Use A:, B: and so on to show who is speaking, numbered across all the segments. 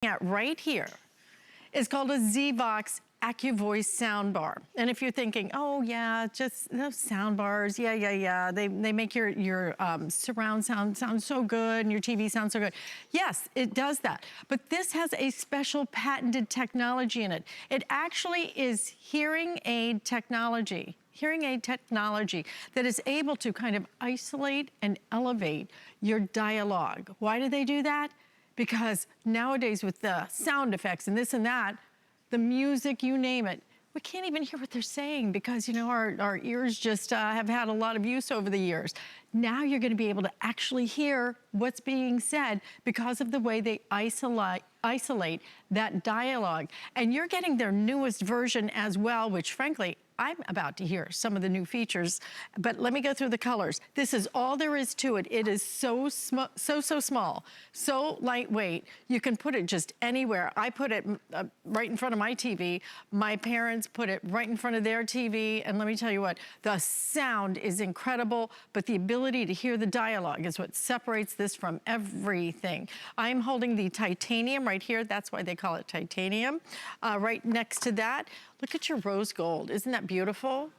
A: at right here is called a ZVOX AccuVoice soundbar. And if you're thinking, oh yeah, just those soundbars, yeah, they make your surround sound so good and your TV sounds so good. Yes, it does that. But this has a special patented technology in it. It actually is hearing aid technology that is able to kind of isolate and elevate your dialogue. Why do they do that? Because nowadays with the sound effects and this and that, the music, you name it, we can't even hear what they're saying because, you know, our ears just have had a lot of use over the years. Now you're gonna be able to actually hear what's being said because of the way they isolate that dialogue. And you're getting their newest version as well, which frankly, I'm about to hear some of the new features, but let me go through the colors. This is all there is to it. It is so small, so lightweight. You can put it just anywhere. I put it right in front of my TV. My parents put it right in front of their TV. And let me tell you what, the sound is incredible, but the ability to hear the dialogue is what separates this from everything. I'm holding the titanium right here. That's why they call it titanium. Right next to that, look at your rose gold. Isn't that beautiful?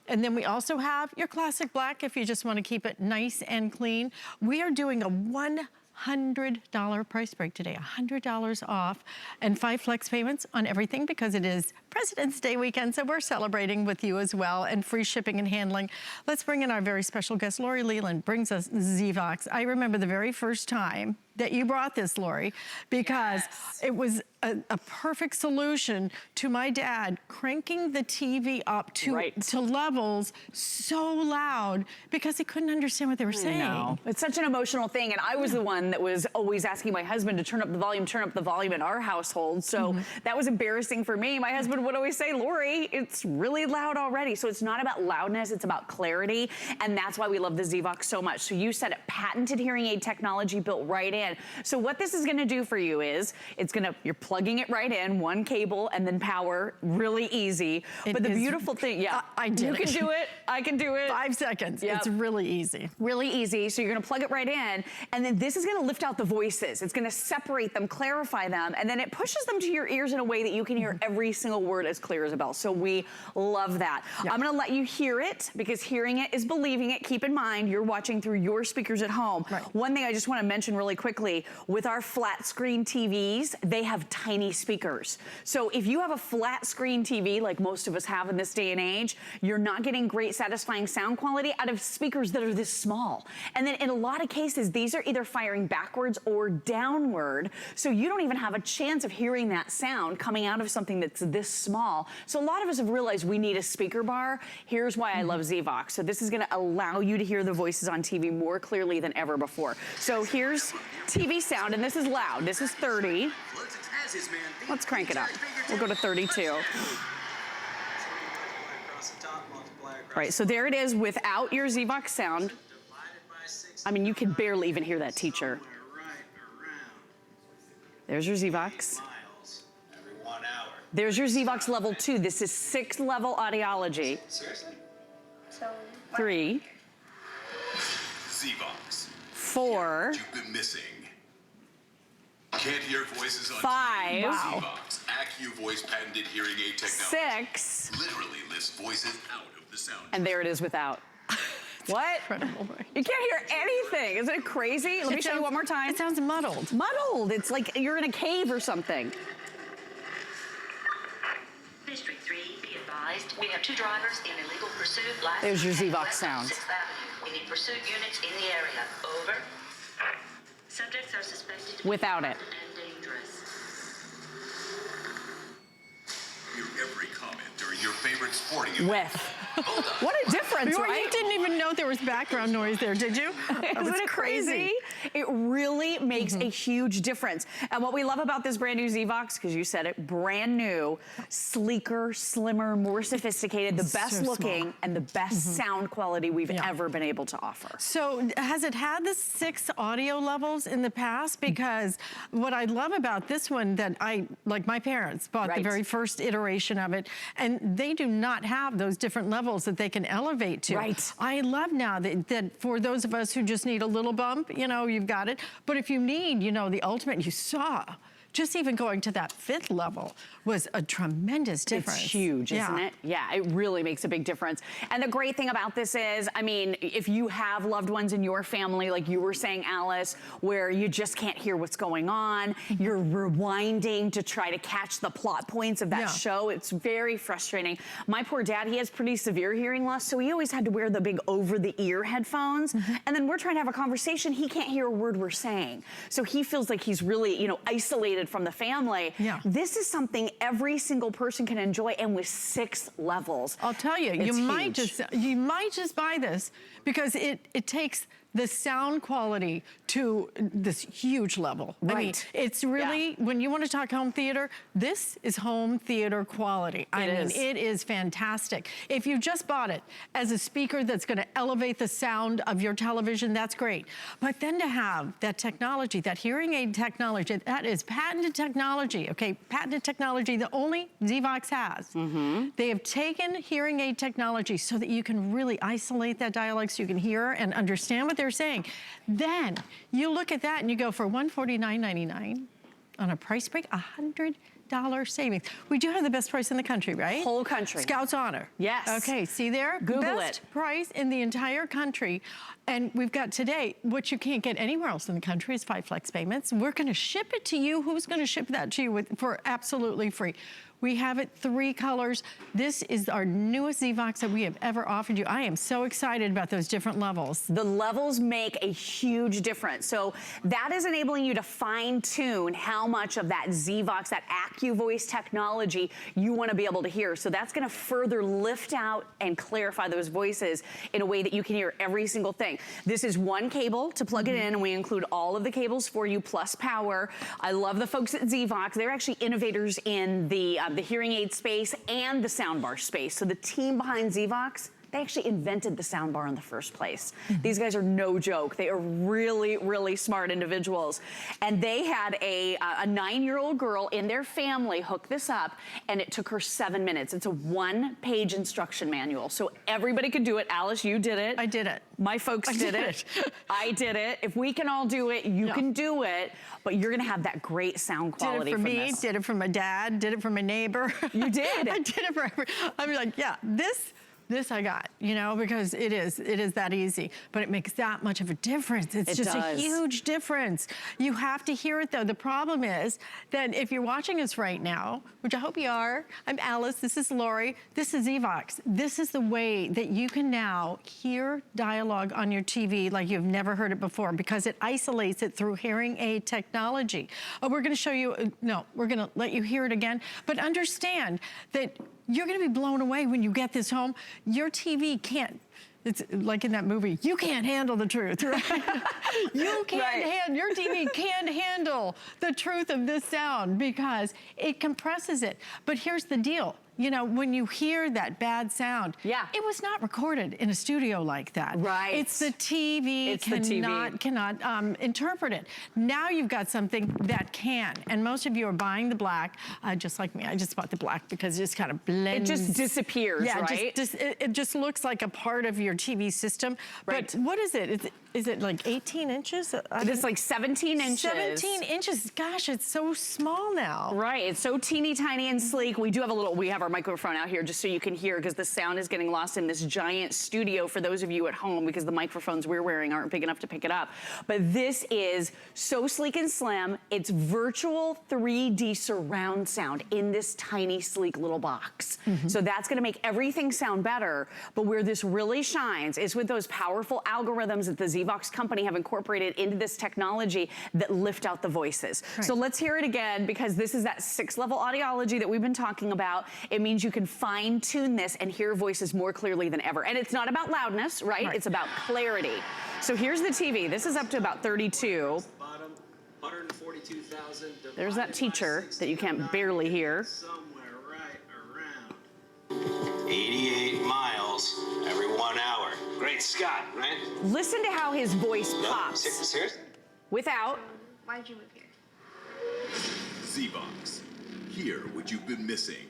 A: And then we also have your classic black if you just want to keep it nice and clean. We are doing a $100 price break today, $100 off, and 5 flex payments on everything because it is President's Day weekend, so we're celebrating with you as well, and free shipping and handling. Let's bring in our very special guest. Lori Leland brings us ZVOX. I remember the very first time that you brought this, Lori, because it was a perfect solution to my dad cranking the TV up to levels so loud because he couldn't understand what they were saying.
B: No. It's such an emotional thing, and I was the one that was always asking my husband to turn up the volume in our household, so that was embarrassing for me. My husband would always say, Lori, it's really loud already. So it's not about loudness, it's about clarity, and that's why we love the ZVOX so much. So you said it, patented hearing aid technology built right in. So what this is gonna do for you is, you're plugging it right in, one cable and then power, really easy. But the beautiful thing,
A: I did
B: You can do it, I can do it.
A: 5 seconds, it's really easy.
B: Really easy, so you're gonna plug it right in, and then this is gonna lift out the voices. It's gonna separate them, clarify them, and then it pushes them to your ears in a way that you can hear every single word as clear as a bell. So we love that. I'm gonna let you hear it, because hearing it is believing it. Keep in mind, you're watching through your speakers at home. One thing I just wanna mention really quickly, with our flat screen TVs, they have tiny speakers. So if you have a flat screen TV, like most of us have in this day and age, you're not getting great satisfying sound quality out of speakers that are this small. And then in a lot of cases, these are either firing backwards or downward, so you don't even have a chance of hearing that sound coming out of something that's this small. So a lot of us have realized we need a speaker bar. Here's why I love ZVOX. So this is gonna allow you to hear the voices on TV more clearly than ever before. So here's TV sound, and this is loud. This is 30. Let's crank it up. We'll go to 32. Right, so there it is without your ZVOX sound. I mean, you can barely even hear that, teacher. There's your ZVOX. There's your ZVOX level 2. This is 6 level audiology.
C: Seriously?
B: 3.
C: ZVOX.
B: 4.
C: You've been missing. Can't hear voices on
B: 5.
C: TV. ZVOX AccuVoice patented hearing aid technology.
B: 6.
C: Literally lifts voices out of the sound.
B: And there it is without. What?
A: Incredible.
B: You can't hear anything. Isn't it crazy? Let me show you one more time.
A: It sounds muddled.
B: Muddled. It's like you're in a cave or something.
D: District 3, be advised, we have 2 drivers in illegal pursuit.
B: There's your ZVOX sound.
D: 6th Avenue. We need pursuit units in the area. Over. Subjects are suspected to be
B: Without it.
D: and dangerous.
C: Hear every comment during your favorite sporting event.
B: With. What a difference, right?
A: You didn't even know there was background noise there, did you?
B: Isn't it crazy? It really makes a huge difference. And what we love about this brand new ZVOX, because you said it, brand new, sleeker, slimmer, more sophisticated, the best looking, and the best sound quality we've ever been able to offer.
A: So has it had the 6 audio levels in the past? Because what I love about this one that like my parents bought the very first iteration of it, and they do not have those different levels that they can elevate to. I love now that for those of us who just need a little bump, you know, you've got it. But if you need, you know, the ultimate, you saw just even going to that 5th level was a tremendous difference.
B: It's huge, isn't it? Yeah, it really makes a big difference. And the great thing about this is, I mean, if you have loved ones in your family, like you were saying, Alice, where you just can't hear what's going on, you're rewinding to try to catch the plot points of that show. It's very frustrating. My poor dad, he has pretty severe hearing loss, so he always had to wear the big over-the-ear headphones. And then we're trying to have a conversation, he can't hear a word we're saying. So he feels like he's really, you know, isolated from the family. This is something every single person can enjoy, and with 6 levels.
A: I'll tell you, you might just buy this because it takes the sound quality to this huge level. I mean, it's really, when you want to talk home theater, this is home theater quality. I mean, it is fantastic. If you just bought it as a speaker that's going to elevate the sound of your television, that's great. But then to have that technology, that hearing aid technology, that is patented technology, okay? Patented technology that only ZVOX has. They have taken hearing aid technology so that you can really isolate that dialect so you can hear and understand what they're saying. Then you look at that and you go, for $149.99 on a price break, $100 savings. We do have the best price in the country, right?
B: Whole country.
A: Scout's Honor.
B: Yes.
A: Okay, see there?
B: Google
A: best
B: it.
A: price in the entire country. And we've got today, what you can't get anywhere else in the country is 5 flex payments. We're gonna ship it to you. Who's gonna ship that to you for absolutely free? We have it 3 colors. This is our newest ZVOX that we have ever offered you. I am so excited about those different levels.
B: The levels make a huge difference. So that is enabling you to fine tune how much of that ZVOX, that AccuVoice technology you want to be able to hear. So that's going to further lift out and clarify those voices in a way that you can hear every single thing. This is 1 cable to plug it in, and we include all of the cables for you plus power. I love the folks at ZVOX. They're actually innovators in the hearing aid space and the soundbar space. So the team behind ZVOX, they actually invented the soundbar in the first place. These guys are no joke. They are really, really smart individuals. And they had a 9-year-old girl in their family hook this up, and it took her 7 minutes. It's a 1-page instruction manual. So everybody could do it. Alice, you did it.
A: I did it.
B: My folks did it. I did it. If we can all do it, you can do it, but you're gonna have that great sound quality
A: from
B: from
A: me,
B: this.
A: did it for my dad, did it for my neighbor.
B: You did.
A: I did it for I'm like, yeah, this I got, you know, because it is that easy, but it makes that much of a difference. It's just a huge difference. You have to hear it though. The problem is that if you're watching us right now, which I hope you are, I'm Alice, this is Lori, this is ZVOX. This is the way that you can now hear dialogue on your TV like you've never heard it before, because it isolates it through hearing aid technology. We're gonna show you, no, we're gonna let you hear it again, but understand that you're gonna be blown away when you get this home. Your TV can't, it's like in that movie, you can't handle the truth, right? You can't your TV can't handle the truth of this sound because it compresses it. But here's the deal. You know, when you hear that bad sound, it was not recorded in a studio like that. Right. It's the TV cannot interpret it. Now you've got something that can, and most of you are buying the black, just like me. I just bought the black because it just kind of blends. It just disappears, right? It just looks like a part of your TV system. Right. But what is it? Is it like 18 inches?
B: It's like 17 inches.
A: 17 inches. Gosh, it's so small now.
B: Right. It's so teeny tiny and sleek. We do have we have our microphone out here just so you can hear, because the sound is getting lost in this giant studio for those of you at home, because the microphones we're wearing aren't big enough to pick it up. But this is so sleek and slim. It's virtual 3D surround sound in this tiny, sleek little box. So that's going to make everything sound better. But where this really shines is with those powerful algorithms that the ZVOX company have incorporated into this technology that lift out the voices. So let's hear it again, because this is that 6-level audiology that we've been talking about. It means you can fine tune this and hear voices more clearly than ever. And it's not about loudness, right? It's about clarity. So here's the TV. This is up to about 32.
E: Bottom, 142,000.
B: There's that teacher that you can't barely hear.
E: Somewhere right around 88 miles every 1 hour. Great Scott, right?
B: Listen to how his voice pops.
E: Seriously?
B: Without.
F: Why'd you move here?
C: ZVOX. Hear what you've been missing.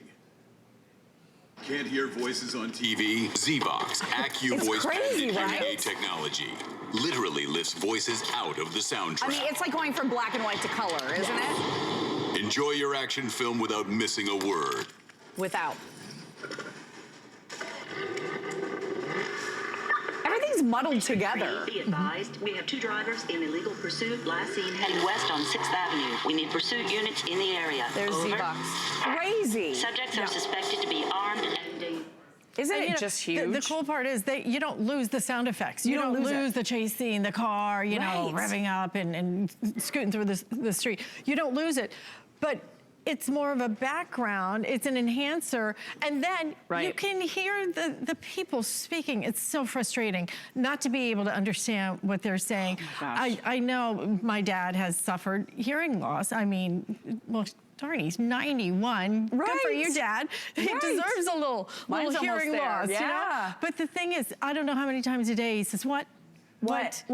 C: Can't hear voices on TV? ZVOX AccuVoice
B: crazy,
C: patented
B: right?
C: hearing aid technology literally lifts voices out of the soundtrack.
B: I mean, it's like going from black and white to color, isn't it?
C: Enjoy your action film without missing a word.
B: Without. Everything's muddled together.
D: Be advised, we have 2 drivers in illegal pursuit, last seen heading west on 6th Avenue. We need pursuit units in the area.
B: There's
D: Over.
B: ZVOX. Crazy.
D: Subjects are suspected to be armed and dangerous.
B: Isn't it just huge?
A: The cool part is that you don't lose the sound effects. You don't lose the chase scene, the car, you know, revving up and scooting through the street. You don't lose it. But it's more of a background, it's an enhancer, and then you can hear the people speaking. It's so frustrating not to be able to understand what they're saying.
B: Oh
A: I know my dad has suffered hearing loss. I mean, well, darn, he's 91. Good for you, Dad. He deserves a little hearing loss, you know? But the thing is, I don't know how many times a day he says, what?
B: Closed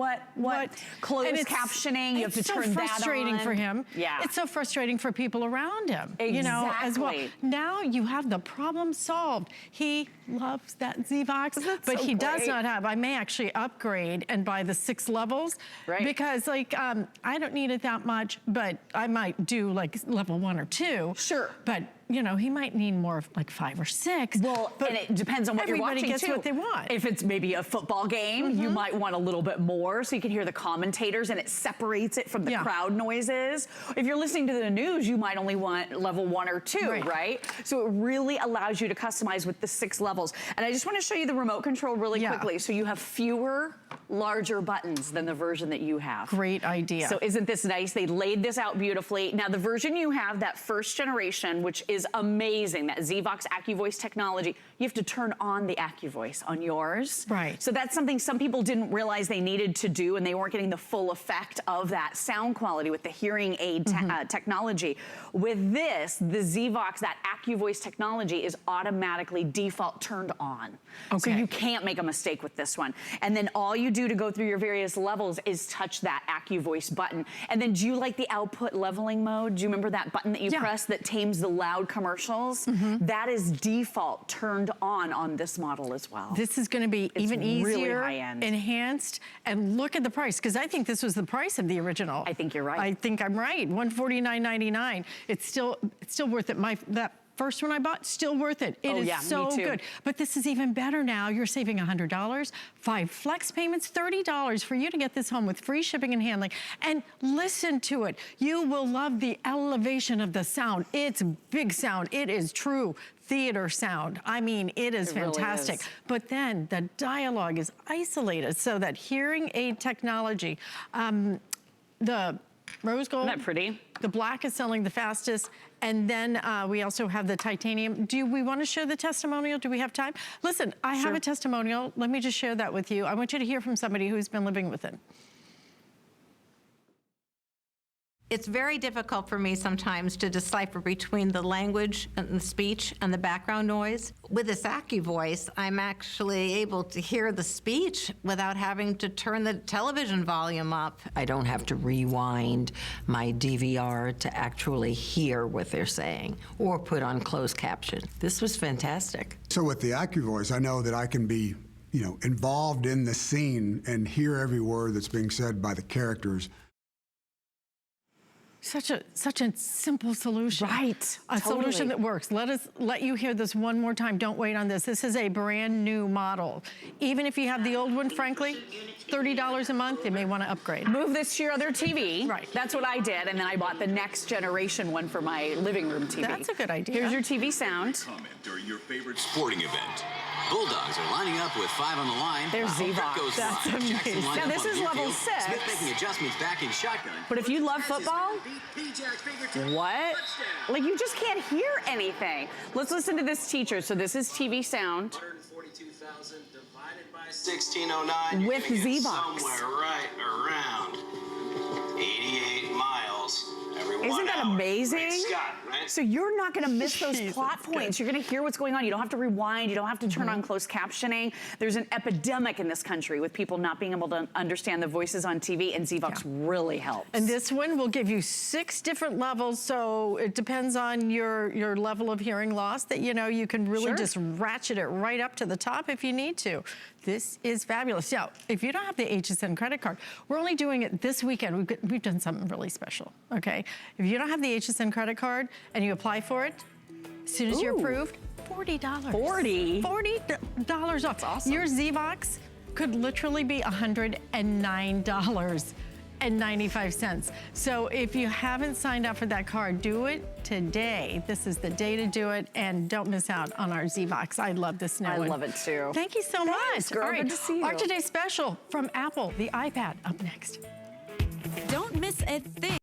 B: captioning, you have to turn that on.
A: It's so frustrating for him.
B: Yeah.
A: It's so frustrating for people around him.
B: Exactly.
A: You know, as well. Now you have the problem solved. He loves that ZVOX, but he does not have, I may actually upgrade and buy the 6 levels. Because like, I don't need it that much, but I might do like level 1 or 2.
B: Sure.
A: But you know, he might need more of like 5 or 6.
B: Well, and it depends on what you're watching,
A: everybody gets what they want.
B: If it's maybe a football game, you might want a little bit more so you can hear the commentators and it separates it from the crowd noises. If you're listening to the news, you might only want level 1 or 2, right? So it really allows you to customize with the 6 levels. And I just want to show you the remote control really quickly. So you have fewer, larger buttons than the version that you have.
A: Great idea.
B: So isn't this nice? They laid this out beautifully. Now the version you have, that first generation, which is amazing, that ZVOX AccuVoice technology, you have to turn on the AccuVoice on yours. So that's something some people didn't realize they needed to do, and they weren't getting the full effect of that sound quality with the hearing aid technology. With this, the ZVOX, that AccuVoice technology is automatically default turned on. So you can't make a mistake with this one. And then all you do to go through your various levels is touch that AccuVoice button. And then do you like the output leveling mode? Do you remember that button that you press that tames the loud commercials? That is default turned on this model as well.
A: This is going to be even easier,
B: really high-end,
A: enhanced, and look at the price, because I think this was the price of the original.
B: I think you're right.
A: I think I'm right. $149.99. It's still worth it. That first one I bought, still worth it. It is so good. But this is even better now. You're saving $100, 5 flex payments, $30 for you to get this home with free shipping and handling. And listen to it. You will love the elevation of the sound. It's big sound. It is true theater sound. I mean, it is fantastic.
B: Really is.
A: But then the dialogue is isolated so that hearing aid technology, the rose gold.
B: Isn't that pretty?
A: The black is selling the fastest. And then we also have the titanium. Do we want to share the testimonial? Do we have time? Listen, I have a testimonial. Let me just share that with you. I want you to hear from somebody who's been living with it.
F: It's very difficult for me sometimes to decipher between the language and the speech and the background noise. With this AccuVoice, I'm actually able to hear the speech without having to turn the television volume up.
G: I don't have to rewind my DVR to actually hear what they're saying or put on closed caption. This was fantastic.
H: So with the AccuVoice, I know that I can be, you know, involved in the scene and hear every word that's being said by the characters.
A: Such a simple solution.
B: Right.
A: A solution that works. Let you hear this one more time. Don't wait on this. This is a brand new model. Even if you have the old one, frankly, $30 a month, you may want to upgrade.
B: Move this to your other TV. Right. That's what I did, and then I bought the next generation one for my living room TV.
A: That's a good idea.
B: Here's your TV sound.
C: Comment during your favorite sporting event. Bulldogs are lining up with 5 on the line.
B: There's ZVOX.
C: That's amazing.
B: Now this is level 6.
E: Smith making adjustments back in shotgun.
B: But if you love football, what? Like you just can't hear anything. Let's listen to this teacher. So this is TV sound.
E: 142,000 divided by 1609.
B: With ZVOX.
E: Somewhere right around 88 miles every 1 hour.
B: Isn't that amazing?
E: Great Scott, right?
B: So you're not going to miss those plot points. You're going to hear what's going on. You don't have to rewind. You don't have to turn on closed captioning. There's an epidemic in this country with people not being able to understand the voices on TV, and ZVOX really helps.
A: And this one will give you 6 different levels, so it depends on your level of hearing loss that, you know, you can really just ratchet it right up to the top if you need to. This is fabulous. Now, if you don't have the HSN credit card, we're only doing it this weekend. We've done something really special, okay? If you don't have the HSN credit card and you apply for it, as soon as you're approved, $40.
B: 40?
A: $40 off.
B: That's awesome.
A: Your ZVOX could literally be $109.95. So if you haven't signed up for that card, do it today. This is the day to do it, and don't miss out on our ZVOX. I love this new
B: I
A: one.
B: love it too.
A: Thank you so
B: Thanks,
A: much.
B: girl.
A: All right,
B: Good to see you.
A: our today's special from Apple, the iPad, up next.
I: Don't miss a thing.